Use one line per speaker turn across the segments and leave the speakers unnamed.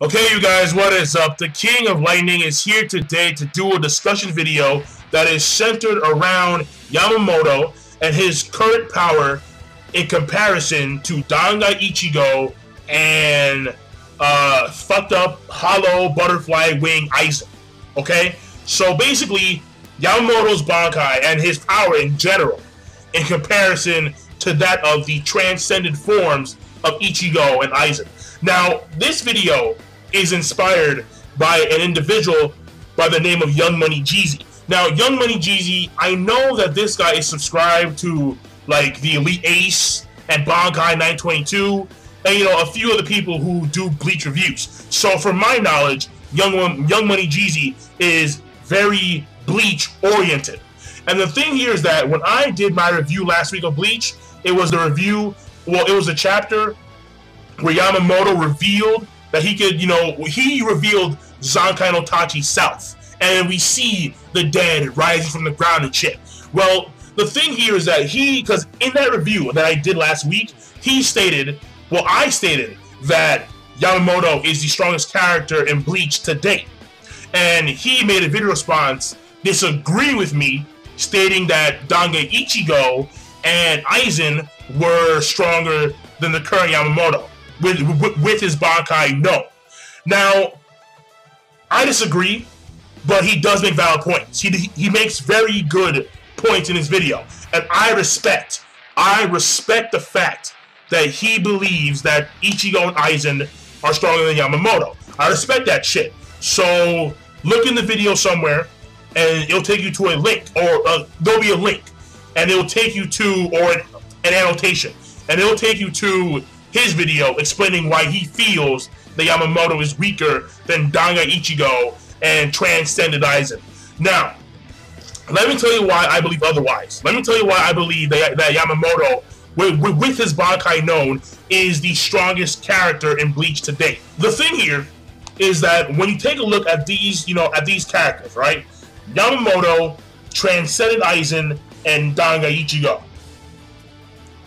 Okay, you guys, what is up? The King of Lightning is here today to do a discussion video that is centered around Yamamoto and his current power in comparison to Dangai Ichigo and fucked up hollow butterfly wing Aizen. Okay? So basically, Yamamoto's Bankai and his power in general in comparison to that of the transcended forms of Ichigo and Aizen. Now, this video is inspired by an individual by the name of Young Money Jeezy. Now, Young Money Jeezy, I know that this guy is subscribed to like the Elite Ace and Bankai 922, and a few other people who do Bleach reviews. So, from my knowledge, Young Money Jeezy is very Bleach oriented. And the thing here is that when I did my review last week of Bleach, it was the review. Well, it was a chapter where Yamamoto revealed that he could, he revealed Zankai no Tachi's self. And we see the dead rising from the ground and shit. Well, the thing here is that because in that review that I did last week, I stated that Yamamoto is the strongest character in Bleach to date. And he made a video response disagreeing with me, stating that Dangai Ichigo and Aizen were stronger than the current Yamamoto with his Bankai known. Now, I disagree, but he does make valid points. He makes very good points in his video, and I respect the fact that he believes that Ichigo and Aizen are stronger than Yamamoto. I respect that shit. So look in the video somewhere, and it'll take you to a link, or there'll be a link, and it'll take you to, or an annotation, and it'll take you to his video explaining why he feels that Yamamoto is weaker than Dangai Ichigo and transcended Aizen. Now, let me tell you why I believe otherwise. Let me tell you why I believe that Yamamoto, with his Bankai known, is the strongest character in Bleach to date. The thing here is that when you take a look at these, at these characters, right? Yamamoto, transcended Aizen, and Dangai Ichigo.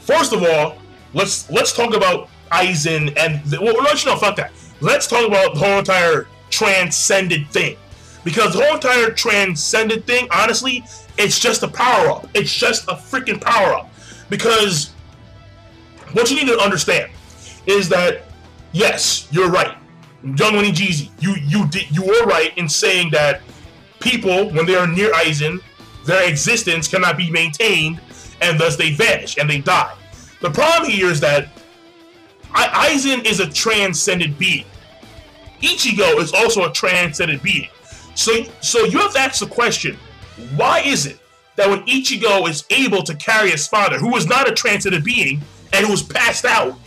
First of all, let's talk about Aizen and fuck that. Let's talk about the whole entire transcended thing, because the whole entire transcended thing, honestly, it's just a power up. It's just a freaking power up. Because what you need to understand is that yes, you're right, Young Money Jeezy, you were right in saying that people, when they are near Aizen, their existence cannot be maintained, and thus they vanish and they die. The problem here is that Aizen is a transcended being. Ichigo is also a transcended being. So you have to ask the question, why is it that when Ichigo is able to carry his father, who is not a transcended being and who was passed out,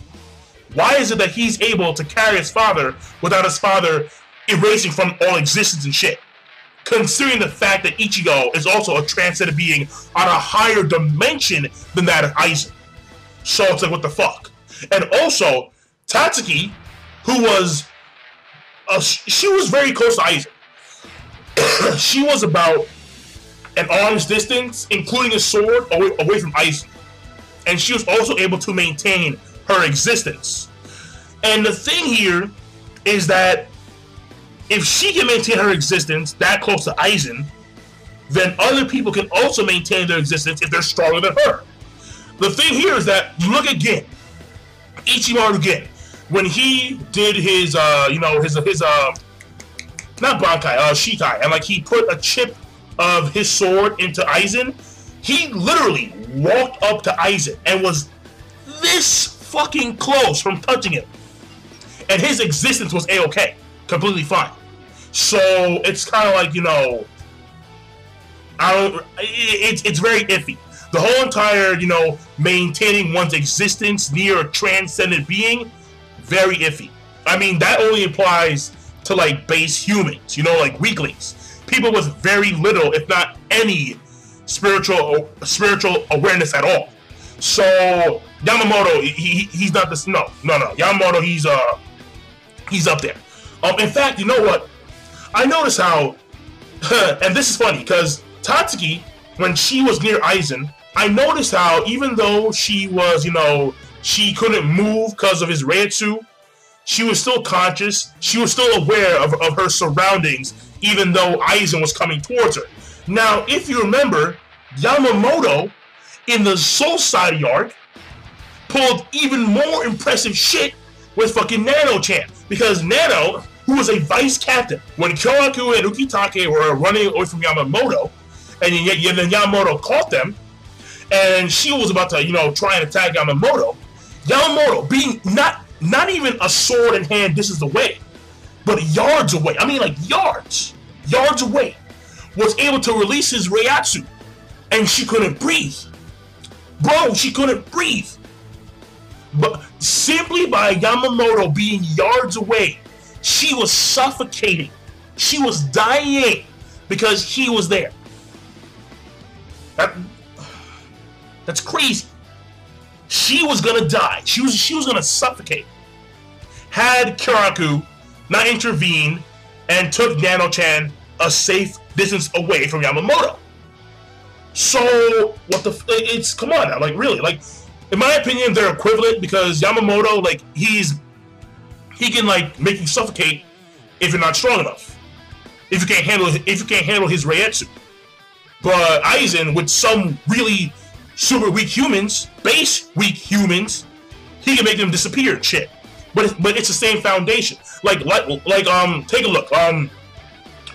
why is it that he's able to carry his father without his father erasing from all existence and shit? Considering the fact that Ichigo is also a transcended being on a higher dimension than that of Aizen. So it's like, what the fuck? And also, Tatsuki, who was, she was very close to Aizen. She was about an arm's distance, including a sword, away from Aizen. And she was also able to maintain her existence. And the thing here is that if she can maintain her existence that close to Aizen, then other people can also maintain their existence if they're stronger than her. The thing here is that, look again, Ichigo again, when he did his, not Bankai, Shikai, and like he put a chip of his sword into Aizen, he literally walked up to Aizen and was this fucking close from touching him. And his existence was A-okay, completely fine. So it's kind of like, it's very iffy. The whole entire, maintaining one's existence near a transcendent being, very iffy. I mean, that only applies to like base humans, like weaklings, people with very little, if not any, spiritual awareness at all. So Yamamoto, he's not this. No. Yamamoto, he's up there. In fact, you know what? I noticed how, and this is funny because Tatsuki, when she was near Aizen, I noticed how even though she was, she couldn't move because of his Reitsu, She was still conscious. She was still aware of her surroundings, even though Aizen was coming towards her. Now, if you remember, Yamamoto, in the Soul Society arc, pulled even more impressive shit with fucking Nano-chan. Because Nano, who was a vice captain, when Kyoraku and Ukitake were running away from Yamamoto, and then Yamamoto caught them, and she was about to, try and attack Yamamoto, Yamamoto, being not even a sword in hand distance away, but yards away, I mean like yards away, was able to release his Reiatsu, and she couldn't breathe. Bro, she couldn't breathe. But simply by Yamamoto being yards away, she was suffocating. She was dying because he was there. That's crazy. She was gonna die. She was gonna suffocate. Had Kyoraku not intervened and took Nano-chan a safe distance away from Yamamoto. So it's come on now, like really, like in my opinion they're equivalent, because Yamamoto, like he can like make you suffocate if you're not strong enough. If you can't handle his Reiatsu. But Aizen, with some really super weak humans, base weak humans, he can make them disappear and shit. But it's the same foundation. Like take a look.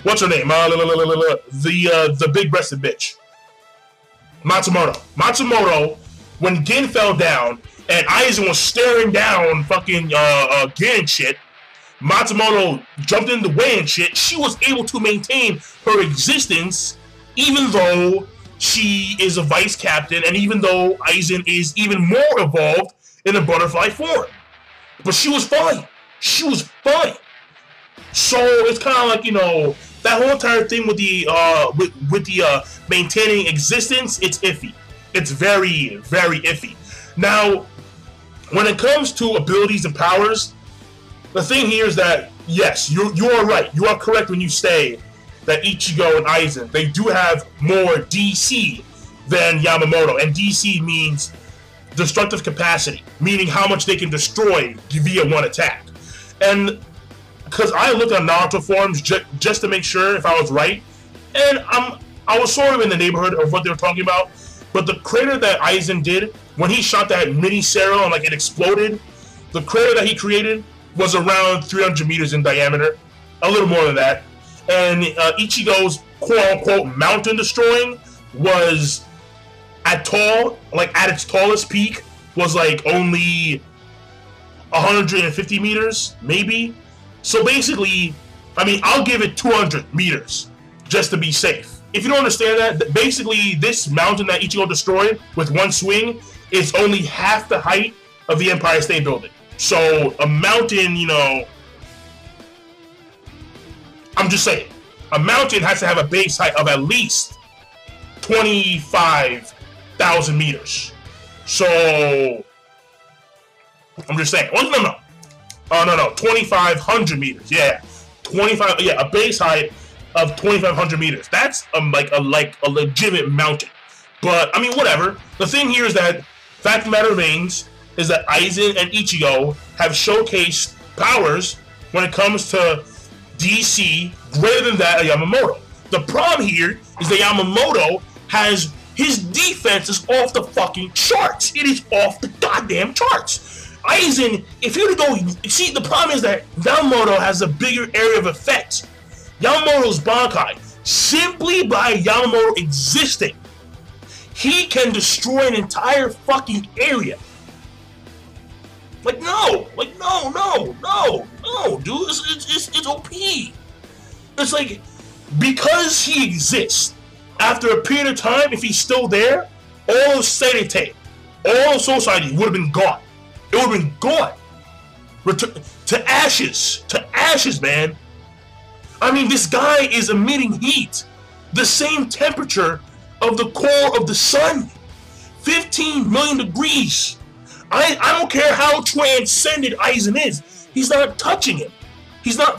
What's her name? The big-breasted bitch. Matsumoto, when Gin fell down and Aizen was staring down fucking Gin and shit, Matsumoto jumped in the way and shit. She was able to maintain her existence even though she is a vice captain and even though Aizen is even more evolved in a butterfly form. But she was fine. She was fine. So it's kind of like, that whole entire thing with the maintaining existence, it's iffy. It's very, very iffy. Now, when it comes to abilities and powers, the thing here is that, yes, you are right. You are correct when you say that Ichigo and Aizen, they do have more DC than Yamamoto. And DC means destructive capacity, meaning how much they can destroy via one attack. And because I looked at Naruto forums just to make sure if I was right, and I was sort of in the neighborhood of what they were talking about, but the crater that Aizen did, when he shot that mini Cero and like it exploded, the crater that he created was around 300 meters in diameter, a little more than that. And Ichigo's quote-unquote mountain destroying was at its tallest peak, was like only 150 meters, maybe. So basically, I mean, I'll give it 200 meters just to be safe. If you don't understand that, basically this mountain that Ichigo destroyed with one swing is only half the height of the Empire State Building. So a mountain, I'm just saying, a mountain has to have a base height of at least 25,000 meters. So I'm just saying. Well, no. 2,500 meters. Yeah, 25. Yeah, a base height of 2,500 meters. That's like a legitimate mountain. But I mean, whatever. The thing here is that fact of the matter remains is that Aizen and Ichigo have showcased powers when it comes to DC greater than that of Yamamoto. The problem here is that Yamamoto has his defense is off the fucking charts. It is off the goddamn charts. Aizen, if you were to go, see, the problem is that Yamamoto has a bigger area of effect. Yamamoto's Bankai, simply by Yamamoto existing, he can destroy an entire fucking area. Like, no, dude, it's OP. It's like, because he exists, after a period of time, if he's still there, all of Sanity, all of Society would have been gone. It would have been gone. To ashes, man. I mean, this guy is emitting heat. The same temperature of the core of the sun. 15 million degrees. I don't care how transcended Aizen is. He's not touching him. He's not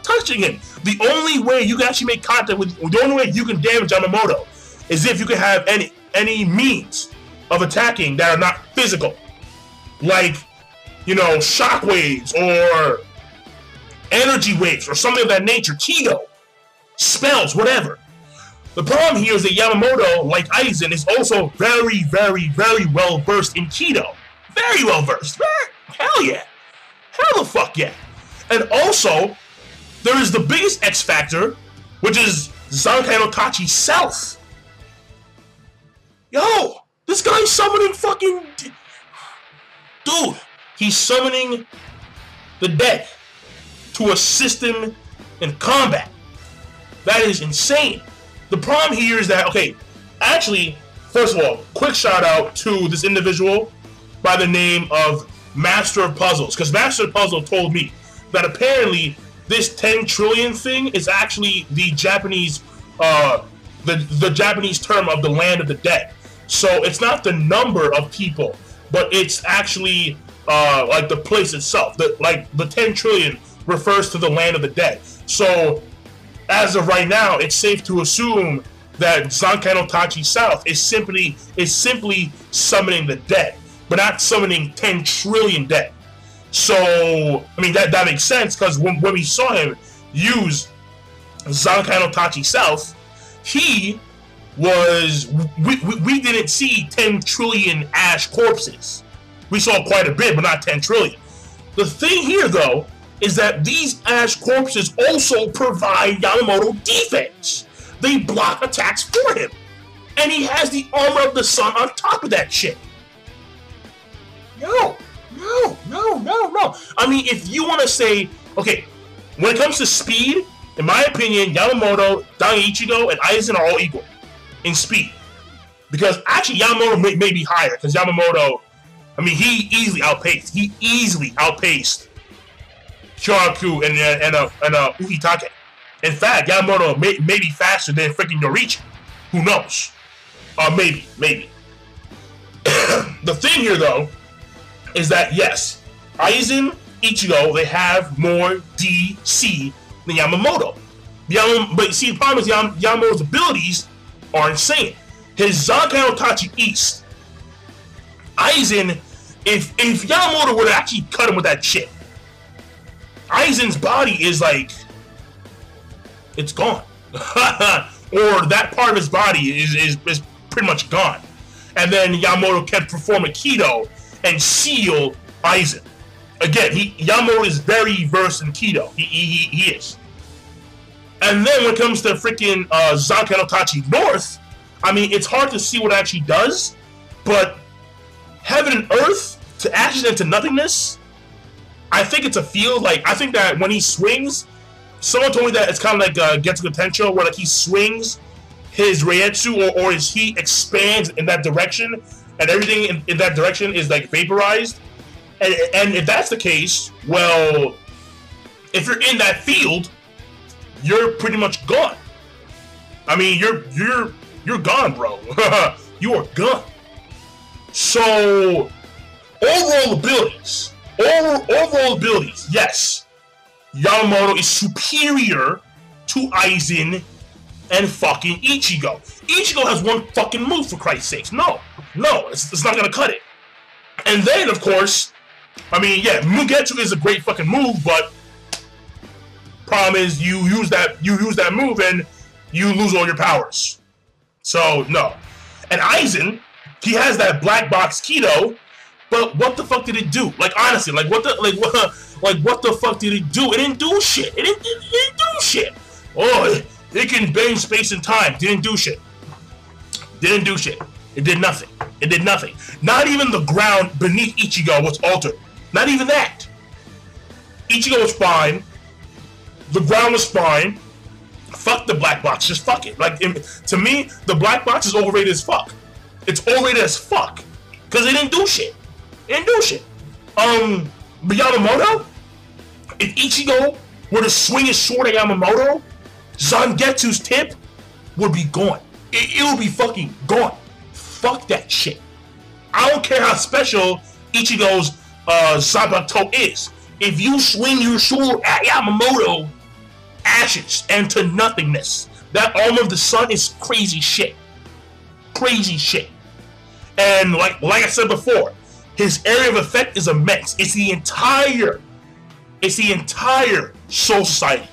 touching him. The only way you can actually make contact with, the only way you can damage Yamamoto is if you can have any means of attacking that are not physical. Like you know, shock waves or energy waves or something of that nature, Kido, spells, whatever. The problem here is that Yamamoto, like Aizen, is also very, very, very well versed in Kido. Very well versed. Hell yeah. Hell the fuck yeah. And also, there is the biggest X factor, which is Zankai no Tachi's self. Yo, this guy's summoning fucking... Dude, he's summoning the dead to assist him in combat. That is insane. The problem here is that, okay, actually, first of all, quick shout out to this individual by the name of Master of Puzzles, because Master of Puzzle told me that apparently this 10 trillion thing is actually the Japanese, the Japanese term of the land of the dead. So it's not the number of people, but it's actually like the place itself. Like the 10 trillion refers to the land of the dead. So as of right now, it's safe to assume that Zankai no Tachi South is simply summoning the dead, but not summoning 10 trillion dead. So I mean that makes sense, because when we saw him use Zankai no Tachi South, he was we didn't see 10 trillion ash corpses. We saw quite a bit, but not 10 trillion. The thing here, though, is that these ash corpses also provide Yamamoto defense. They block attacks for him. And he has the armor of the sun on top of that shit. No. I mean, if you want to say, okay, when it comes to speed, in my opinion, Yamamoto, Ichigo, and Aizen are all equal in speed. Because actually, Yamamoto may be higher, because Yamamoto, I mean, he easily outpaced Kyoraku and Uhitake. In fact, Yamamoto may be faster than freaking Yorichi. Who knows? Maybe. The thing here, though, is that yes, Aizen, Ichigo, they have more DC than Yamamoto. But see, the problem is Yamamoto's abilities are insane. His Zankai no Tachi East. Aizen, if Yamamoto would actually cut him with that shit, Aizen's body is like, it's gone. Or that part of his body is pretty much gone. And then Yamamoto can perform a Kido and seal Aizen. Again, Yamamoto is very versed in Kido. He is. And then when it comes to freaking Zankai no Tachi North, I mean, it's hard to see what it actually does, but heaven and earth to ashes and to nothingness, I think it's a field. Like, I think that when he swings, someone told me that it's kind of like Getsuga Tensho, where like he swings his Reietsu or his heat expands in that direction, and everything in that direction is like vaporized. And if that's the case, well, if you're in that field, you're pretty much gone. I mean, you're gone, bro. You are gone. So overall abilities, yes, Yamamoto is superior to Aizen and fucking Ichigo. Ichigo has one fucking move, for Christ's sakes. No, it's not gonna cut it. And then, of course, I mean, yeah, Mugetsu is a great fucking move, but problem is you use that move and you lose all your powers. So no. And Aizen, he has that black box Kido, but what the fuck did it do? Like, honestly, what the fuck did it do? It didn't do shit. It didn't do shit. Oh, it can bend space and time. Didn't do shit. It did nothing. Not even the ground beneath Ichigo was altered. Not even that. Ichigo was fine. The ground was fine. Fuck the black box. Just fuck it. Like, to me, the black box is overrated as fuck. It's overrated as fuck. Because it didn't do shit. But Yamamoto, if Ichigo were to swing his sword at Yamamoto, Zangetsu's tip would be gone. It would be fucking gone. Fuck that shit. I don't care how special Ichigo's Sabato is. If you swing your sword at Yamamoto, ashes and to nothingness. That armor of the sun is crazy shit. And like I said before, His area of effect is immense. It's the entire Soul Society.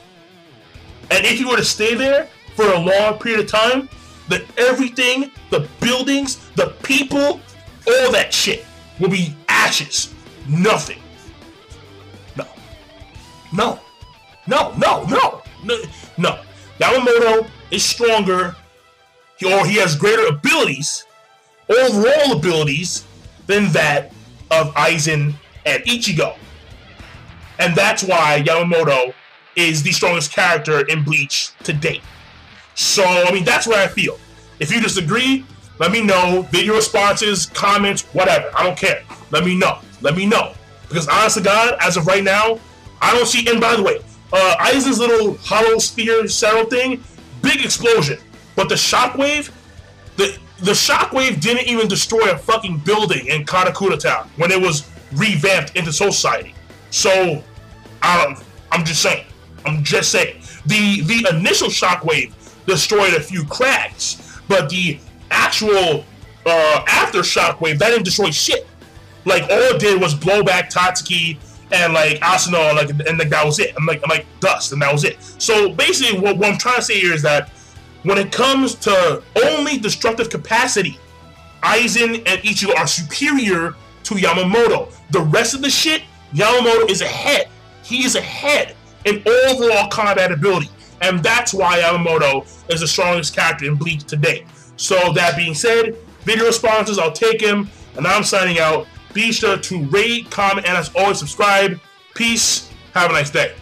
And if you were to stay there for a long period of time, then everything, the buildings, the people, all that shit will be ashes. Nothing. No. Yamamoto is stronger, or he has greater abilities, overall abilities, than that of Aizen and Ichigo. And that's why Yamamoto is the strongest character in Bleach to date. So, I mean, that's what I feel. If you disagree, let me know. Video responses, comments, whatever. I don't care. Let me know. Because honest to God, as of right now, I don't see, and by the way, Aizen's little hollow sphere settle thing, big explosion. But the shockwave, the shockwave didn't even destroy a fucking building in Karakura Town when it was revamped into Soul Society. So, I'm just saying. The initial shockwave destroyed a few cracks, but the actual after shockwave, that didn't destroy shit. Like, all it did was blow back Tatsuki and like Asano, and that was it. I'm like dust, and that was it. So basically, what I'm trying to say here is that when it comes to only destructive capacity, Aizen and Ichigo are superior to Yamamoto. The rest of the shit, Yamamoto is ahead. He is ahead in overall combat ability, and that's why Yamamoto is the strongest character in Bleach today. So that being said, video responses, I'll take him, and I'm signing out. Be sure to rate, comment, and as always, subscribe. Peace. Have a nice day.